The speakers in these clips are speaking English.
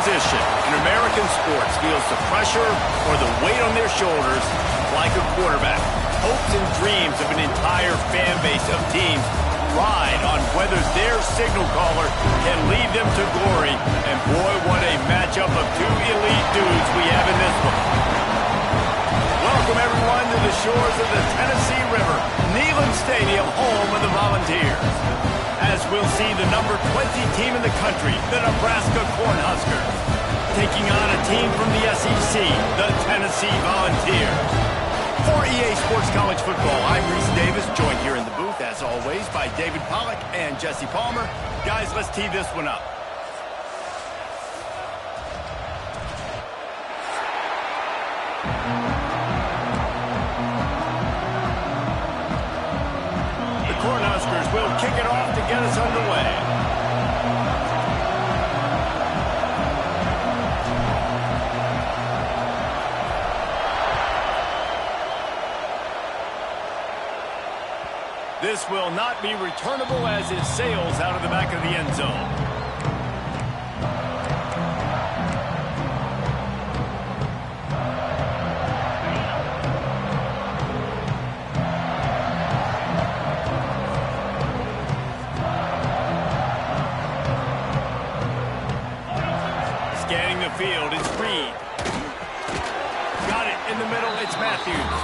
position in American sports feels the pressure or the weight on their shoulders like a quarterback. Hopes and dreams of an entire fan base of teams ride on whether their signal caller can lead them to glory. And boy, what a matchup of two elite dudes we have in this one. Welcome everyone to the shores of the Tennessee River, Neyland Stadium, home of the Volunteers. As we'll see the number 20 team in the country, the Nebraska Cornhuskers, taking on a team from the SEC, the Tennessee Volunteers. For EA Sports College Football, I'm Reese Davis, joined here in the booth, as always, by David Pollack and Jesse Palmer. Guys, let's tee this one up. The Cornhuskers will kick it off to get us underway. This will not be returnable as it sails out of the back of the end zone. Scanning the field, it's Reed. Got it in the middle, it's Matthews.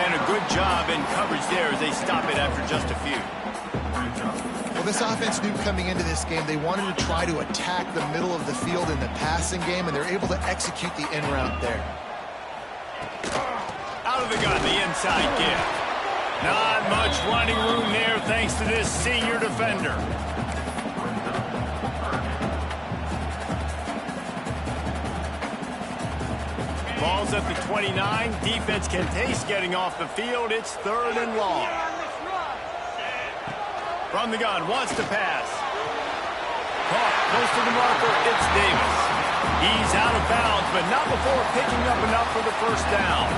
And a good job in coverage there as they stop it after just a few. Well, this offense knew coming into this game they wanted to try to attack the middle of the field in the passing game, and they're able to execute the in route there. Out of the gun, the inside give. Not much running room there thanks to this senior defender. Ball's at the 29. Defense can taste getting off the field. It's 3rd and long. From the gun, wants to pass. Caught close to the marker. It's Davis. He's out of bounds, but not before picking up enough for the first down.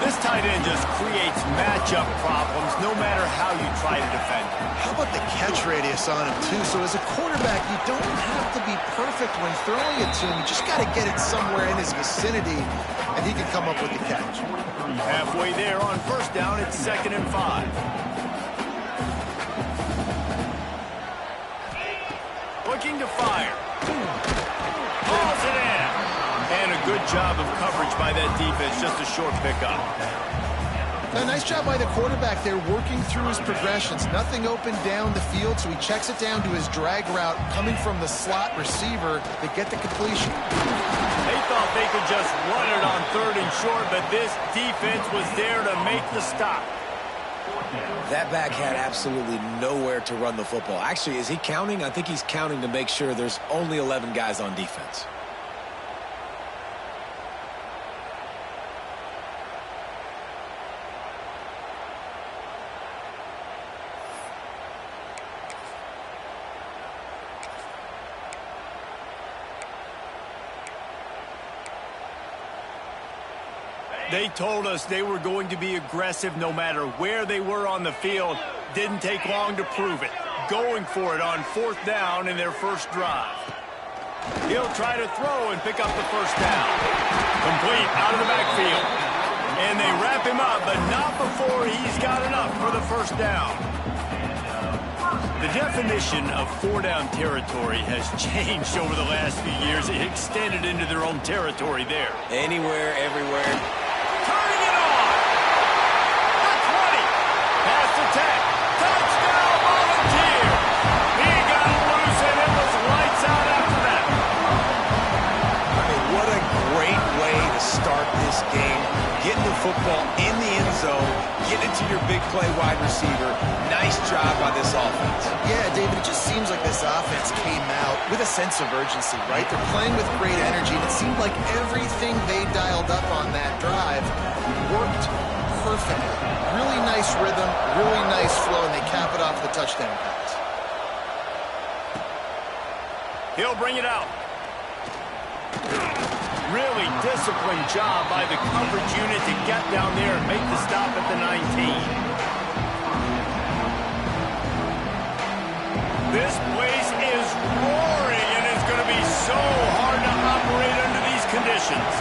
This tight end just creates matchup problems no matter how you try to defend him. How about the catch radius on him, too? So as a quarterback, you don't have to be perfect when throwing it to him. You just got to get it somewhere in his vicinity, and he can come up with the catch. Halfway there on first down, it's 2nd and 5. Looking to fire. Calls it in. And a good job of coverage by that defense, just a short pickup. A nice job by the quarterback there, working through his progressions. Nothing open down the field, so he checks it down to his drag route, coming from the slot receiver to get the completion. They thought they could just run it on 3rd and short, but this defense was there to make the stop. That back had absolutely nowhere to run the football. Actually, is he counting? I think he's counting to make sure there's only 11 guys on defense. They told us they were going to be aggressive no matter where they were on the field. Didn't take long to prove it. Going for it on 4th down in their first drive. He'll try to throw and pick up the first down. Complete out of the backfield. And they wrap him up, but not before he's got enough for the first down. The definition of 4-down territory has changed over the last few years. It extended into their own territory there. Anywhere, everywhere. Turning it on. The 20. Pass to 10. Touchdown, Volunteer. He got loose, and it was lights out after that. I mean, what a great way to start this game. Getting the football in the end zone, getting it to your big play wide receiver. Nice job by this offense. Yeah, David, it just seems like this offense came out with a sense of urgency, right? They're playing with great energy, and it seemed like everything they dialed up on that drive worked perfectly. Really nice rhythm, really nice flow, and they cap it off the touchdown pass. He'll bring it out. Really disciplined job by the coverage unit to get down there and make the stop at the 19. This place is roaring and is going to be so hard to operate under these conditions.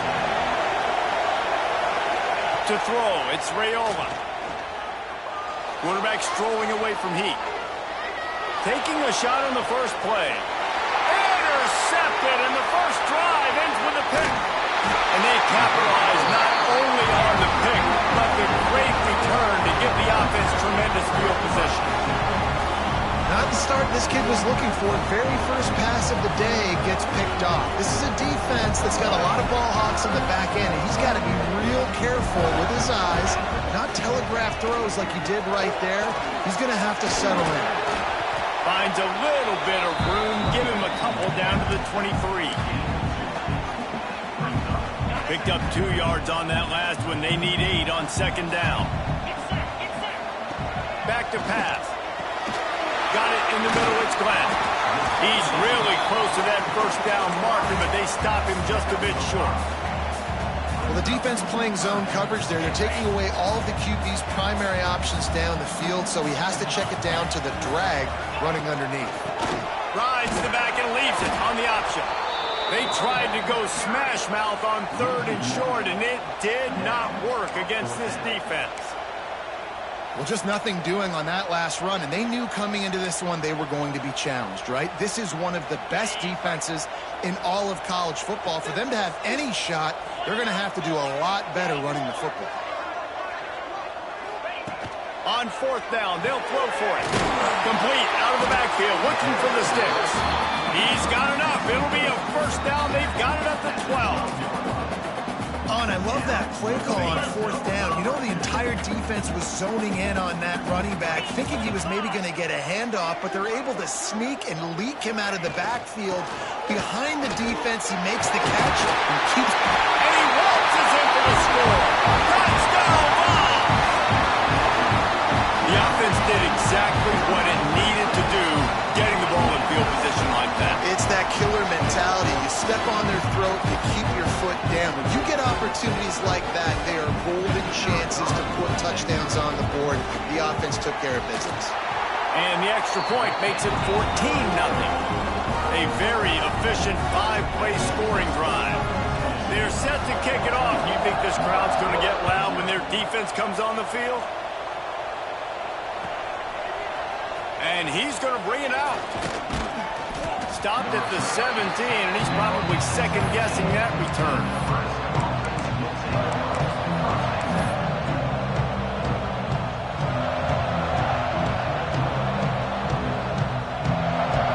To throw, it's Raiola. Quarterback strolling away from heat. Taking a shot on the first play. Intercepted, and the first drive ends with a pick. And they capitalize not only on the pick, but the great return to give the offense tremendous field position. Not the start this kid was looking for. Very first pass of the day gets picked off. This is a defense that's got a lot of ball hawks on the back end, and he's got to be real careful with his eyes, not telegraph throws like he did right there. He's going to have to settle in. Finds a little bit of room, give him a couple down to the 23. Picked up 2 yards on that last one. They need 8 on second down. Back to pass. Got it in the middle, it's Glenn. He's really close to that first down marker, but they stop him just a bit short. Well, the defense playing zone coverage there. They're taking away all of the QB's primary options down the field, so he has to check it down to the drag running underneath. Rides the back and leaves it on the option. They tried to go smash mouth on 3rd and short, and it did not work against this defense. Well, just nothing doing on that last run, and they knew coming into this one they were going to be challenged, right? This is one of the best defenses in all of college football. For them to have any shot, they're going to have to do a lot better running the football. On 4th down, they'll throw for it. Complete out of the backfield, looking for the sticks. He's got enough. It'll be a first down. They've got it at the 12. Oh, and I love that play call on 4th down. You know, the entire defense was zoning in on that running back, thinking he was maybe going to get a handoff, but they're able to sneak and leak him out of the backfield. Behind the defense, he makes the catch and keeps... And he waltzes in for the score. Touchdown, ball! The offense did exactly what it needed to do, getting the ball in field position like that. It's that killer mentality. You step on their throat, you keep your foot down. When you get opportunities like that, they are golden chances to put touchdowns on the board. The offense took care of business. And the extra point makes it 14-0. A very efficient 5-play scoring drive. They're set to kick it off. You think this crowd's going to get loud when their defense comes on the field? And he's going to bring it out. Stopped at the 17, and he's probably second-guessing that return.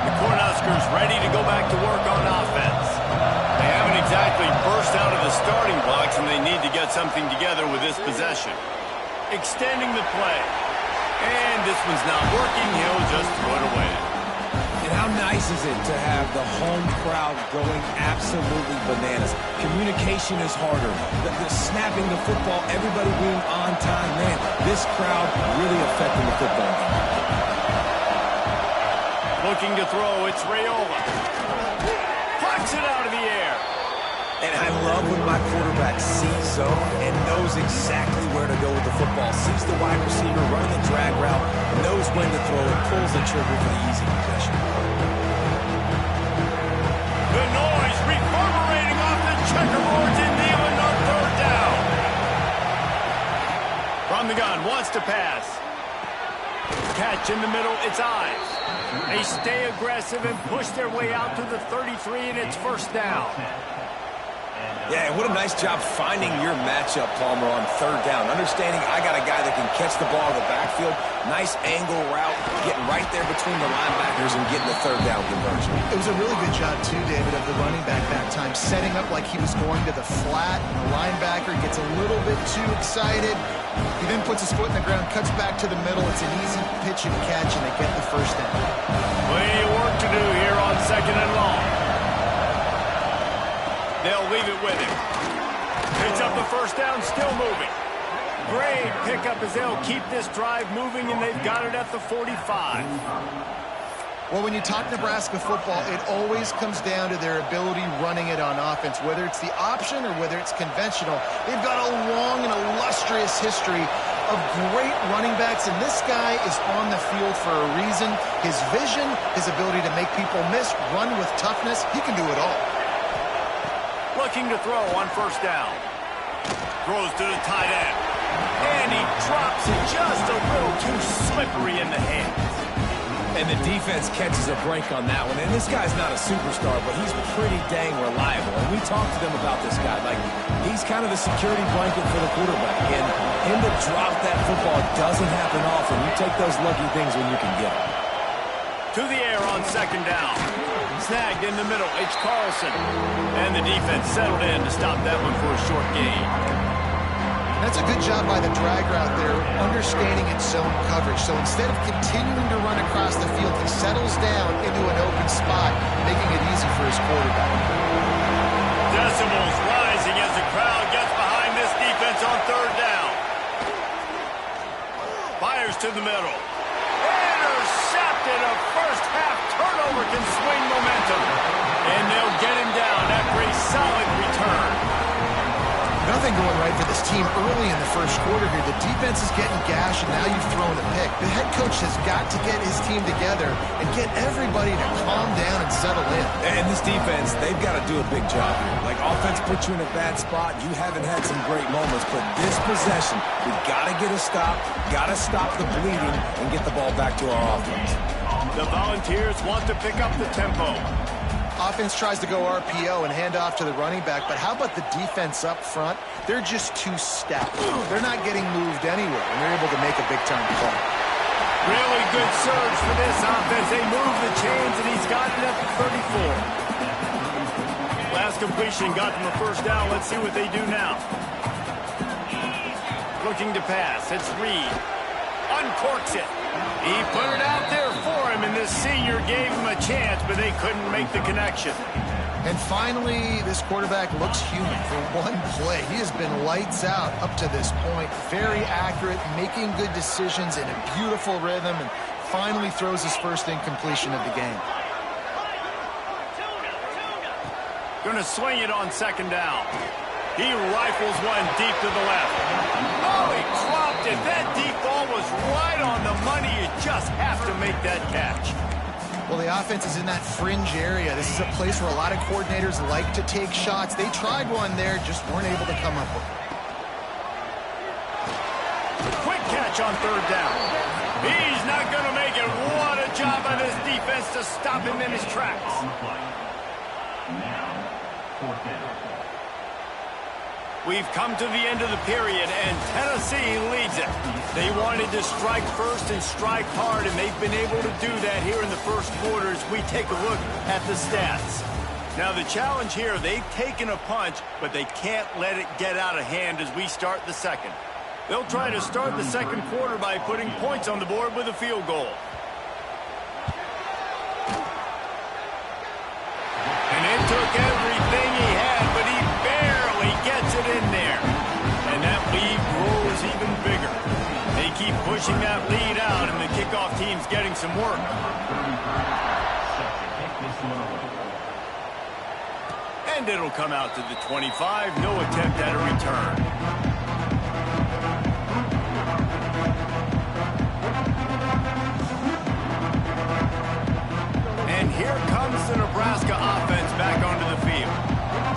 The Cornhuskers ready to go back to work on offense. They haven't exactly burst out of the starting blocks, and they need to get something together with this possession. Extending the play. And this one's not working. He'll just throw it away. And how nice is it to have the home crowd going absolutely bananas? Communication is harder. The snapping the football, everybody being on time. Man, this crowd really affecting the football game. Looking to throw, it's Raiola. Plucks it out of the air. And I love when my quarterback sees zone and knows exactly where to go with the football. Sees the wide receiver running the drag route, knows when to throw it, pulls the trigger for the easy possession. The noise reverberating off the checkerboards in Neyland on 3rd down. From the gun, wants to pass. Catch in the middle, it's Ives. They stay aggressive and push their way out to the 33, and it's first down. Yeah, what a nice job finding your matchup, Palmer, on 3rd down. Understanding I got a guy that can catch the ball in the backfield. Nice angle route, getting right there between the linebackers and getting the 3rd down conversion. It was a really good job, too, David, of the running back that time, setting up like he was going to the flat. And the linebacker gets a little bit too excited. He then puts his foot in the ground, cuts back to the middle. It's an easy pitch and catch, and they get the first down. Plenty of work to do here on 2nd and long. They'll leave it with him. Picks up the first down, still moving. Great pickup as they'll keep this drive moving, and they've got it at the 45. Well, when you talk Nebraska football, it always comes down to their ability running it on offense, whether it's the option or whether it's conventional. They've got a long and illustrious history of great running backs, and this guy is on the field for a reason. His vision, his ability to make people miss, run with toughness, he can do it all. Looking to throw on first down. Throws to the tight end. And he drops it just a little too slippery in the hands. And the defense catches a break on that one. And this guy's not a superstar, but he's pretty dang reliable. And we talked to them about this guy. Like, he's kind of the security blanket for the quarterback. And him to drop that football doesn't happen often. You take those lucky things when you can get them. To the air on second down. Snagged in the middle. H. Carlson. And the defense settled in to stop that one for a short gain. That's a good job by the drag route there, understanding its zone coverage. So instead of continuing to run across the field, he settles down into an open spot, making it easy for his quarterback. Decimals rising as the crowd gets behind this defense on third down. Fires to the middle. Intercepted. A first half turnover can swing momentum. And they'll get him down after a solid return. Nothing going right for this team early in the first quarter here. The defense is getting gashed, and now you've thrown a pick. The head coach has got to get his team together and get everybody to calm down and settle in. And this defense, they've got to do a big job here. Like, offense puts you in a bad spot. You haven't had some great moments, but this possession, we got to get a stop, got to stop the bleeding, and get the ball back to our offense. The Volunteers want to pick up the tempo. Offense tries to go RPO and hand off to the running back, but how about the defense up front? They're just too stacked. They're not getting moved anywhere, and they're able to make a big-time play. Really good surge for this offense. They move the chains, and he's got it at the 34. Last completion got them a first down. Let's see what they do now. Looking to pass. It's Reed. Uncorks it. He put it out there for him, and this senior gave him a chance, but they couldn't make the connection. And finally, this quarterback looks human for one play. He has been lights out up to this point. Very accurate, making good decisions in a beautiful rhythm, and finally throws his first incompletion of the game. Going to swing it on second down. He rifles one deep to the left. Oh, he clopped it. That deep ball was right on the money. You just have to make that catch. Well, the offense is in that fringe area. This is a place where a lot of coordinators like to take shots. They tried one there, just weren't able to come up with it. Quick catch on third down. He's not going to make it. What a job by this defense to stop him in his tracks. We've come to the end of the period, and Tennessee leads it. They wanted to strike first and strike hard, and they've been able to do that here in the first quarter as we take a look at the stats. Now, the challenge here, they've taken a punch, but they can't let it get out of hand as we start the second. They'll try to start the second quarter by putting points on the board with a field goal. And it took everything he had, but he barely gets it in there. And that lead grows even bigger. They keep pushing that lead out, and the kickoff team's getting some work. And it'll come out to the 25. No attempt at a return. And here comes the Nebraska offense back onto the field.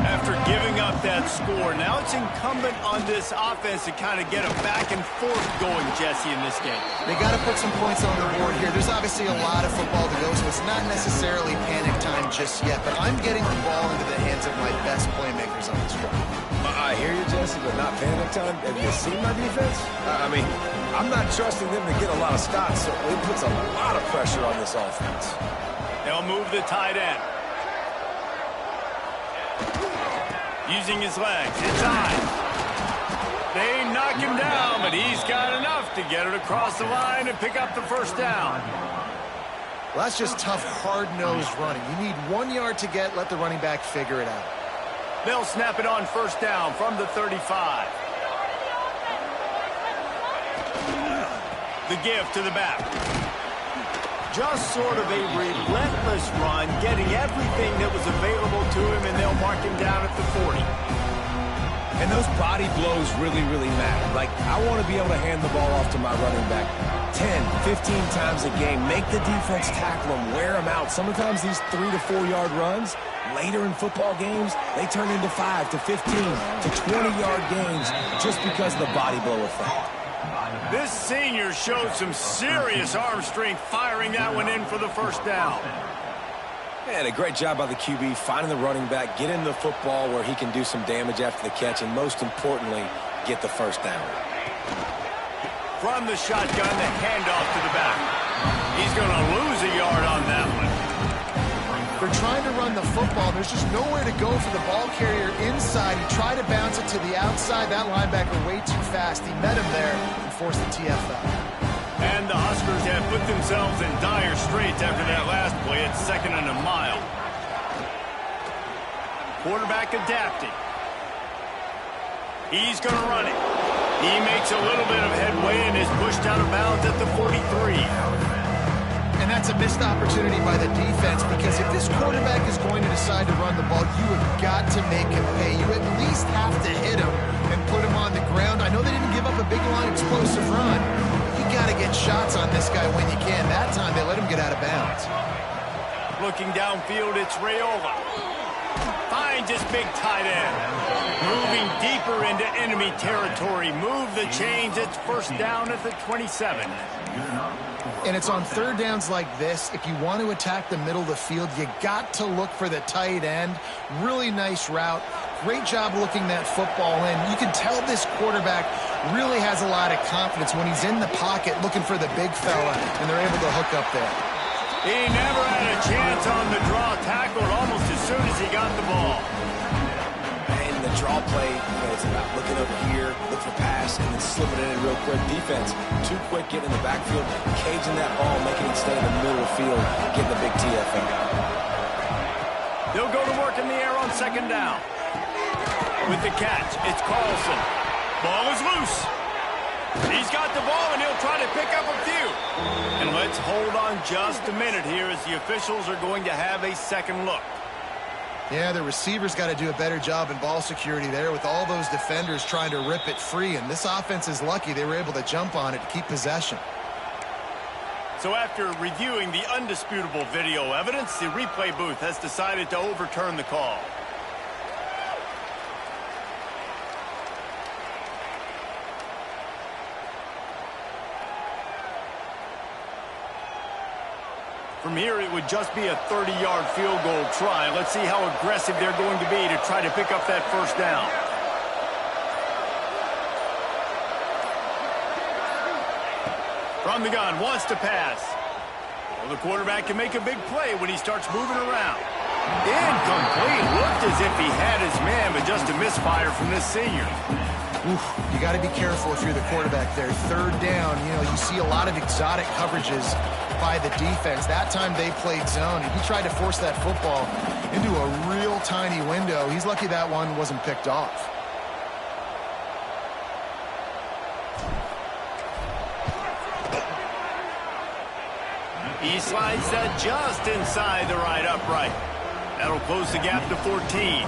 After giving up that score, now it's incumbent on this offense to kind of get a back and forth going, Jesse, in this game. They got to put some points on the board here. There's obviously a lot of football to go, so it's not necessarily panic time just yet, but I'm getting the ball into the hands of my best playmakers on this drive. I hear you, Jesse, but not panic time. Have you seen my defense? I mean, I'm not trusting them to get a lot of stops, so it puts a lot of pressure on this offense. They'll move the tight end. Using his legs. It's on. They knock him down, but he's got enough to get it across the line and pick up the first down. Well, that's just tough, hard-nosed running. You need 1 yard to get, let the running back figure it out. They'll snap it on first down from the 35. The give to the back. Just sort of a relentless run, getting everything that was available to him, and they'll mark him down at the 40. And those body blows really, really matter. Like, I want to be able to hand the ball off to my running back 10, 15 times a game. Make the defense tackle them, wear them out. Sometimes these 3 to 4 yard runs, later in football games, they turn into 5 to 15 to 20-yard games just because of the body blow effect. This senior showed some serious arm strength firing that one in for the first down. And a great job by the QB finding the running back, getting the football where he can do some damage after the catch, and most importantly, get the first down. From the shotgun, the handoff to the back. He's going to lose a yard on that one. They're trying to run the football. There's just nowhere to go for the ball carrier inside. He tried to bounce it to the outside. That linebacker way too fast. He met him there and forced the TFL. And the Huskers have put themselves in dire straits after that last play at 2nd and a mile. Quarterback adapting. He's going to run it. He makes a little bit of headway and is pushed out of bounds at the 43. And that's a missed opportunity by the defense, because if this quarterback is going to decide to run the ball, you have got to make him pay. You at least have to hit him and put him on the ground. I know they didn't give up a big line explosive run. You got to get shots on this guy when you can. That time they let him get out of bounds. Looking downfield, it's Raiola. Finds his big tight end. Moving deeper into enemy territory. Move the chains. It's first down at the 27. And it's on third downs like this. If you want to attack the middle of the field, you got to look for the tight end. Really nice route. Great job looking that football in. You can tell this quarterback really has a lot of confidence when he's in the pocket looking for the big fella, and they're able to hook up there. He never had a chance on the draw. Tackled almost as soon as he got the ball. And the draw play, it's about looking over here, look for pass, and then slipping it in real quick. Defense, too quick getting in the backfield, caging that ball, making it stay in the middle of the field, getting the big TFL. They'll go to work in the air on 2nd down. With the catch, it's Carlson. Ball is loose. He's got the ball, and he'll try to pick up a few. And let's hold on just a minute here as the officials are going to have a second look. Yeah, the receivers got to do a better job in ball security there with all those defenders trying to rip it free. And this offense is lucky they were able to jump on it to keep possession. So after reviewing the undisputable video evidence, the replay booth has decided to overturn the call. From here, it would just be a 30-yard field goal try. Let's see how aggressive they're going to be to try to pick up that first down. From the gun, wants to pass. Well, the quarterback can make a big play when he starts moving around. Incomplete. Looked as if he had his man, but just a misfire from this senior. Oof, you got to be careful if you're the quarterback there. Third down, you see a lot of exotic coverages by the defense. That time they played zone, and he tried to force that football into a real tiny window. He's lucky that one wasn't picked off. He slides that just inside the right upright. That'll close the gap to 14.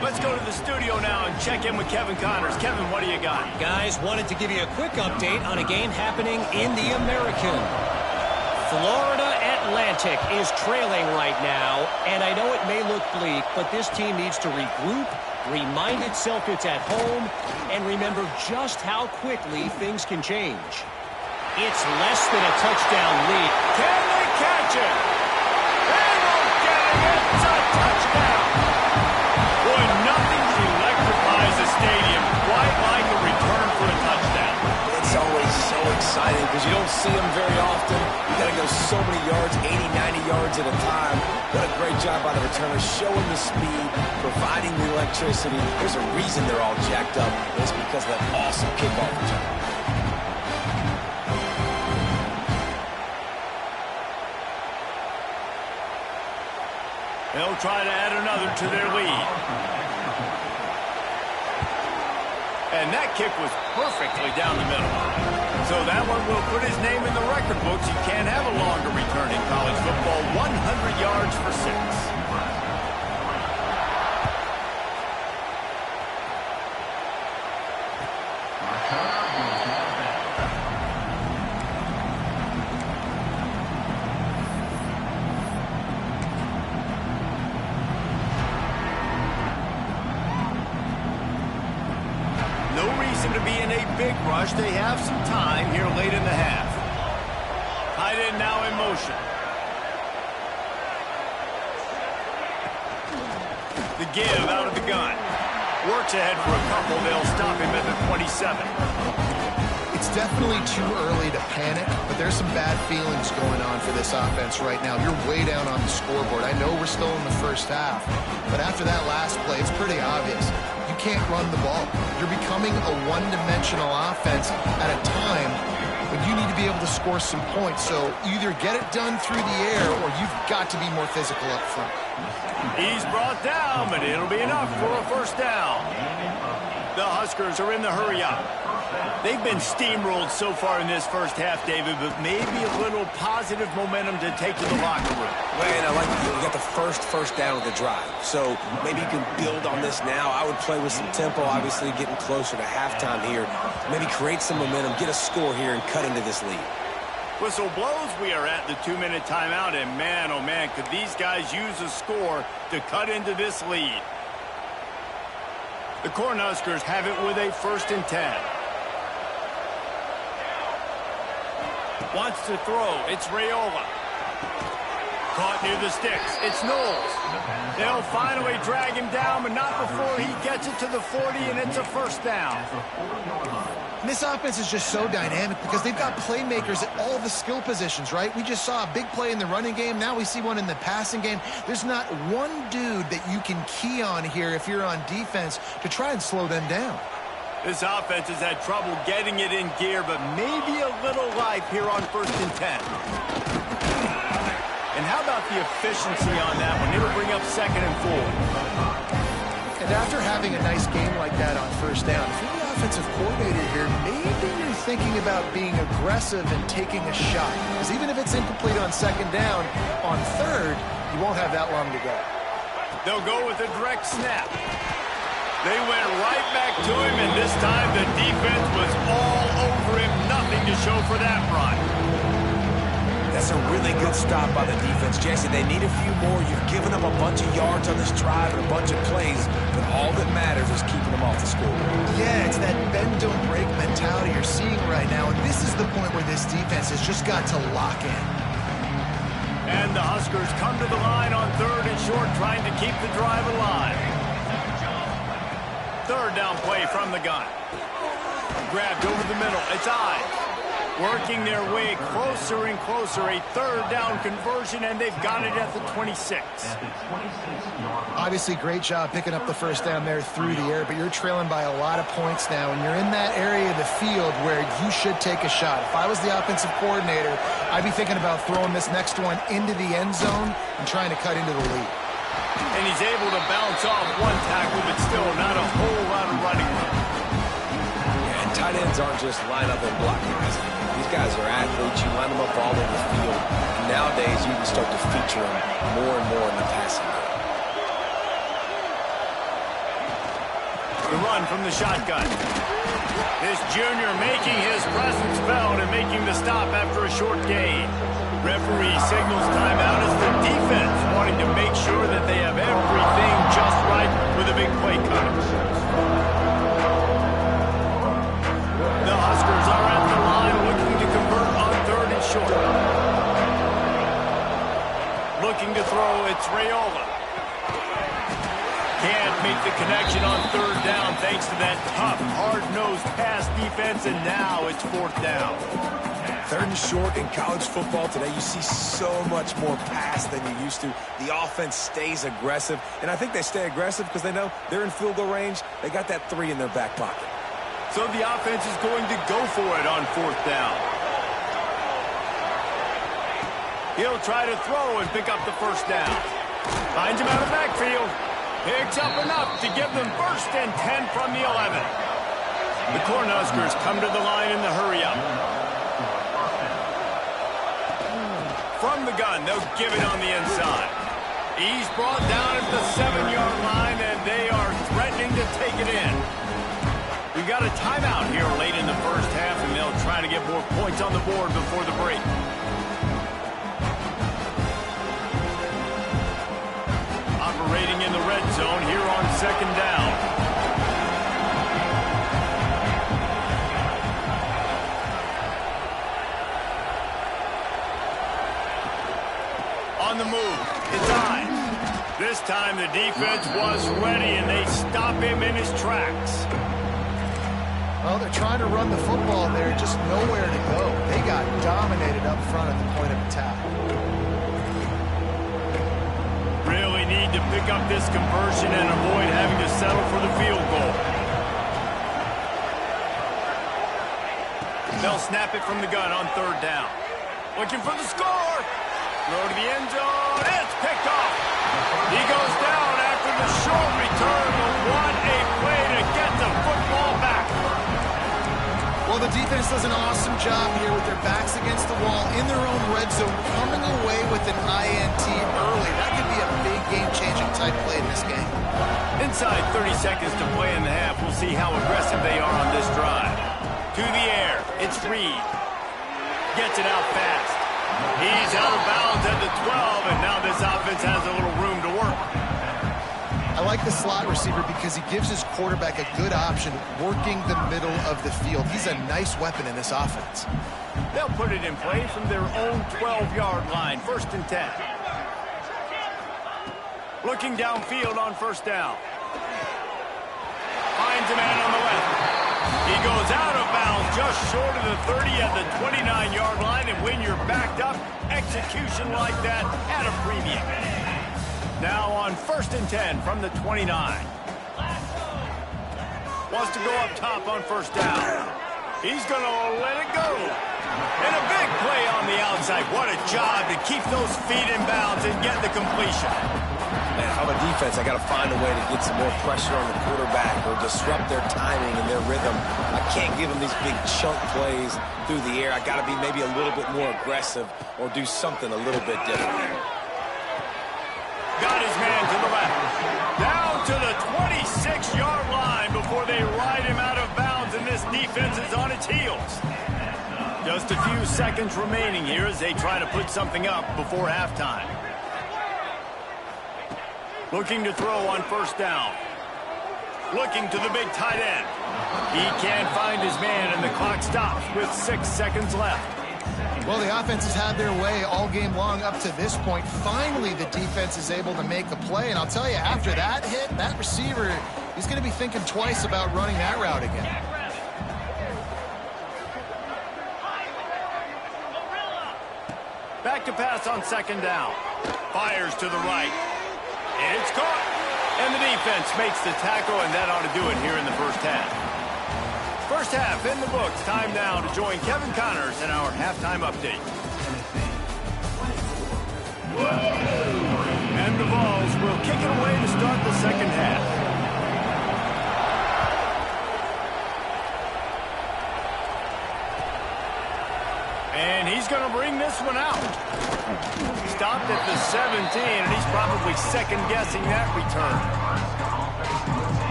Let's go to the studio now and check in with Kevin Connors. Kevin, what do you got? Guys, wanted to give you a quick update on a game happening in the American. Florida Atlantic is trailing right now, and I know it may look bleak, but this team needs to regroup, remind itself it's at home, and remember just how quickly things can change. It's less than a touchdown lead. Can they catch it? They won't get it. It's a touchdown. Boy, nothing electrifies a stadium quite like a return for a touchdown. It's always so exciting because you don't see them very often. You got to go so many yards, 80, 90 yards at a time. What a great job by the returner, showing the speed, providing the electricity. There's a reason they're all jacked up. It's because of that awesome kickoff return. They'll try to add another to their lead. And that kick was perfectly down the middle. So that one will put his name in the record books. You can't have a longer return in college football. 100 yards for 6. No reason to be in a big rush. They have some time here late in the half. Tight end now in motion. The give out of the gun. Works ahead for a couple. They'll stop him at the 27. It's definitely too early to panic, but there's some bad feelings going on for this offense right now. You're way down on the scoreboard. I know we're still in the first half, but after that last play, it's pretty obvious. You can't run the ball. You're becoming a one-dimensional offense at a time when you need to be able to score some points. So either get it done through the air or you've got to be more physical up front. He's brought down, but it'll be enough for a first down. The Huskers are in the hurry-up. They've been steamrolled so far in this first half, David, but maybe a little positive momentum to take to the locker room. Well, and I like that you got the first down of the drive. So maybe you can build on this now. I would play with some tempo, obviously getting closer to halftime here. Maybe create some momentum, get a score here, and cut into this lead. Whistle blows. We are at the 2-minute timeout, and man, oh man, could these guys use a score to cut into this lead. The Cornhuskers have it with a 1st and 10. Wants to throw. It's Raiola. Caught near the sticks. It's Knowles. They'll finally drag him down, but not before he gets it to the 40, and it's a first down. And this offense is just so dynamic because they've got playmakers at all the skill positions, right? We just saw a big play in the running game. Now we see one in the passing game. There's not one dude that you can key on here if you're on defense to try and slow them down. This offense has had trouble getting it in gear, but maybe a little life here on 1st and 10. And how about the efficiency on that one? It'll bring up 2nd and 4. And after having a nice game like that on 1st down, if you're the offensive coordinator here, maybe you're thinking about being aggressive and taking a shot. Because even if it's incomplete on 2nd down, on 3rd, you won't have that long to go. They'll go with a direct snap. They went right back to him, and this time the defense was all over him. Nothing to show for that run. That's a really good stop by the defense, Jesse. They need a few more. You've given them a bunch of yards on this drive and a bunch of plays, but all that matters is keeping them off the scoreboard. Yeah, it's that bend-don't-break mentality you're seeing right now, and this is the point where this defense has just got to lock in. And the Huskers come to the line on 3rd and short, trying to keep the drive alive. 3rd down play from the gun. Grabbed over the middle. It's Ives. Working their way closer and closer. A 3rd down conversion, and they've got it at the 26. Obviously, great job picking up the 1st down there through the air, but you're trailing by a lot of points now, and you're in that area of the field where you should take a shot. If I was the offensive coordinator, I'd be thinking about throwing this next one into the end zone and trying to cut into the lead. And he's able to bounce off one tackle, but still not a whole lot of running room. Yeah, and tight ends aren't just line up and block guys. These guys are athletes. You line them up all over the field. And nowadays, you can start to feature them more and more in the passing game. The run from the shotgun. This junior making his presence felt and making the stop after a short gain. Referee signals timeout as the defense wanting to make sure that they have everything just right for the big play cut. The Huskers are at the line looking to convert on 3rd and short. Looking to throw, it's Raiola. Can't make the connection on 3rd down thanks to that tough, hard-nosed pass defense, and now it's 4th down. 3rd and short in college football today, you see so much more pass than you used to. The offense stays aggressive, and I think they stay aggressive because they know they're in field goal range. They got that 3 in their back pocket. So the offense is going to go for it on 4th down. He'll try to throw and pick up the 1st down. Finds him out of the backfield. Picks up enough to give them 1st and 10 from the 11. The Cornhuskers come to the line in the hurry-up. from the gun. They'll give it on the inside. He's brought down at the 7-yard line, and they are threatening to take it in. We've got a timeout here late in the first half, and they'll try to get more points on the board before the break. Operating in the red zone here on second down. On the move, it's eyes. This time the defense was ready, and they stop him in his tracks. Well, they're trying to run the football there, just nowhere to go. They got dominated up front at the point of attack. Really need to pick up this conversion and avoid having to settle for the field goal. They'll snap it from the gun on third down. Looking for the score. Throw to the end zone. It's picked off. He goes down after the short return, but what a play to get the football back. Well, the defense does an awesome job here with their backs against the wall in their own red zone, coming away with an INT early. That could be a big game-changing type play in this game. Inside 30 seconds to play in the half. We'll see how aggressive they are on this drive. To the air. It's Reed. Gets it out fast. He's out of bounds at the 12, and now this offense has a little room to work. I like the slot receiver because he gives his quarterback a good option working the middle of the field. He's a nice weapon in this offense. They'll put it in play from their own 12-yard line, 1st and 10. Looking downfield on first down. Finds a man on the left. He goes out of bounds just short of the 30 at the 29-yard line, and when you're backed up, execution like that at a premium. Now on 1st and 10 from the 29. Wants to go up top on first down. He's going to let it go. And a big play on the outside. What a job to keep those feet in bounds and get the completion. Man, if I'm a defense, I got to find a way to get some more pressure on the quarterback or disrupt their timing and their rhythm. I can't give them these big chunk plays through the air. I got to be maybe a little bit more aggressive or do something a little bit different. Got his man to the left. Down to the 26-yard line before they ride him out of bounds, and this defense is on its heels. Just a few seconds remaining here as they try to put something up before halftime. Looking to throw on first down. Looking to the big tight end. He can't find his man, and the clock stops with 6 seconds left. Well, the offense has had their way all game long up to this point. Finally, the defense is able to make a play, and I'll tell you, after that hit, that receiver, he's going to be thinking twice about running that route again. Back to pass on second down. Fires to the right. It's caught. And the defense makes the tackle, and that ought to do it here in the first half. First half in the books. Time now to join Kevin Connors in our halftime update. And the Vols will kick it away to start the second half. And he's going to bring this one out. Stopped at the 17, and he's probably second-guessing that return.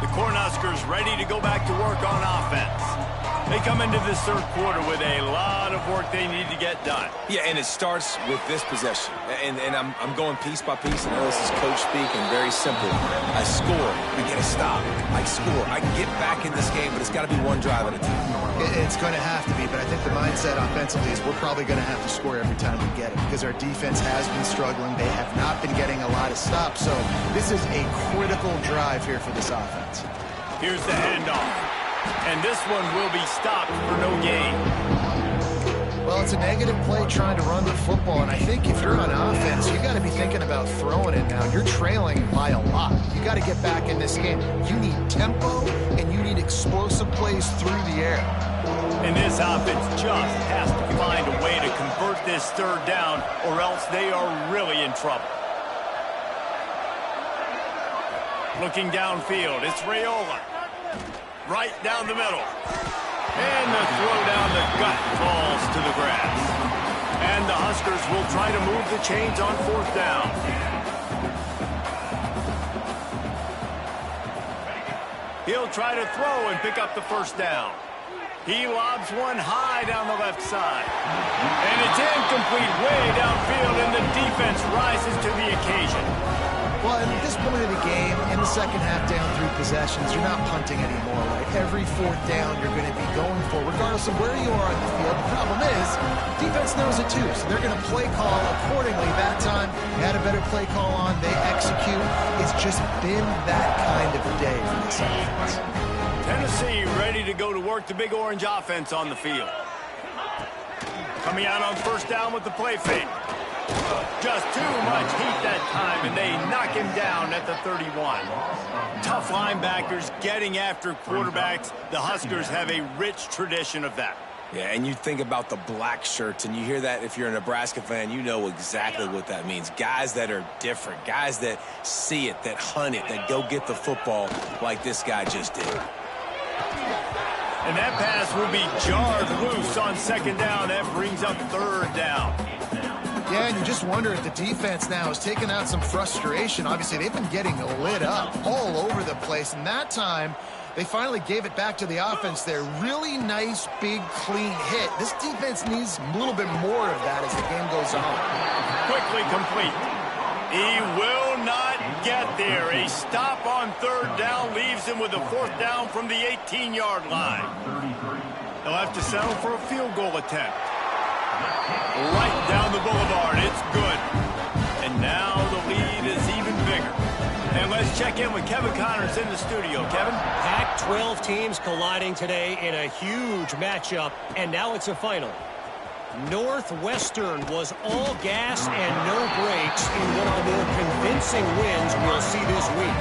The Cornhuskers ready to go back to work on offense. They come into this third quarter with a lot of work they need to get done. Yeah, and it starts with this possession. And I'm going piece by piece. I know this is coach speak and very simple. I score, we get a stop. I score, I get back in this game, but it's got to be one drive at a time. It's going to have to be, but I think the mindset offensively is we're probably going to have to score every time we get it because our defense has been struggling. They have not been getting a lot of stops, so this is a critical drive here for this offense. Here's the handoff. And this one will be stopped for no gain. Well, it's a negative play trying to run the football, and I think if you're on offense, you got to be thinking about throwing it now. You're trailing by a lot. You got to get back in this game. You need tempo, and you need explosive plays through the air. And this offense just has to find a way to convert this third down, or else they are really in trouble. Looking downfield, it's Raiola. Right down the middle. And the throw down the gut falls to the grass. And the Huskers will try to move the chains on 4th down. He'll try to throw and pick up the 1st down. He lobs one high down the left side. And it's incomplete way downfield, and the defense rises to the occasion. Well, at this point of the game, in the second half down 3 possessions, you're not punting anymore, right? Every 4th down you're going to be going for, regardless of where you are on the field. The problem is, defense knows it too, so they're going to play call accordingly. That time, they had a better play call on, they execute. It's just been that kind of a day for this offense. Tennessee ready to go to work the Big Orange offense on the field. Coming out on 1st down with the play fake. Just too much heat that time, and they knock him down at the 31. Tough linebackers getting after quarterbacks. The Huskers have a rich tradition of that. Yeah, and you think about the black shirts, and you hear that if you're a Nebraska fan, you know exactly what that means. Guys that are different, guys that see it, that hunt it, that go get the football like this guy just did. And that pass will be jarred loose on 2nd down. That brings up 3rd down. Yeah, and you just wonder if the defense now has taken out some frustration. Obviously, they've been getting lit up all over the place, and that time they finally gave it back to the offense there. Really nice, big, clean hit. This defense needs a little bit more of that as the game goes on. Quickly complete. He will not get there. A stop on 3rd down leaves him with a 4th down from the 18-yard line. They'll have to settle for a field goal attempt. Right down the boulevard. It's good. And now the lead is even bigger. And let's check in with Kevin Connors in the studio. Kevin? Pac-12 teams colliding today in a huge matchup, and now it's a final. Northwestern was all gas and no brakes in one of the more convincing wins we'll see this week.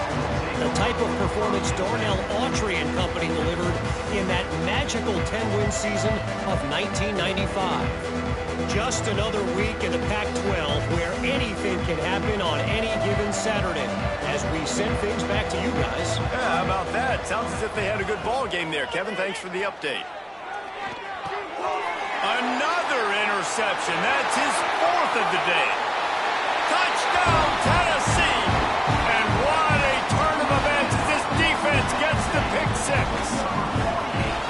The type of performance Darnell Autry and company delivered in that magical 10-win season of 1995. Just another week in the Pac-12 where anything can happen on any given Saturday as we send things back to you guys. Yeah, how about that? Sounds as if they had a good ball game there. Kevin, thanks for the update. Another interception. That's his 4th of the day. Touchdown, Tennessee! And what a turn of events as this defense gets the pick 6.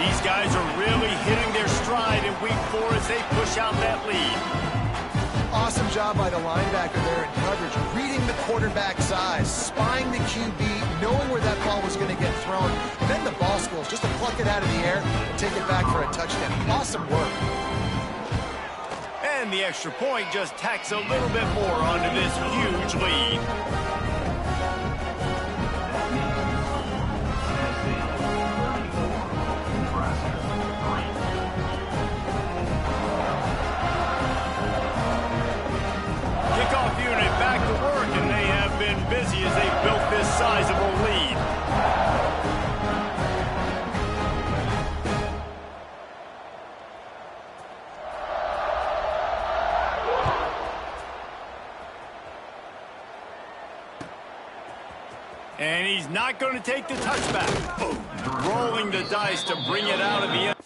These guys are really hitting their stride in week 4 as they push out that lead. Awesome job by the linebacker there in coverage, reading the quarterback's eyes, spying the QB, knowing where that ball was going to get thrown, and then the ball skills just to pluck it out of the air and take it back for a touchdown. Awesome work. And the extra point just tacks a little bit more onto this huge lead. Kickoff unit back to work, and they have been busy as they built this sizable lead. And he's not going to take the touchback. Rolling the dice to bring it out of the end.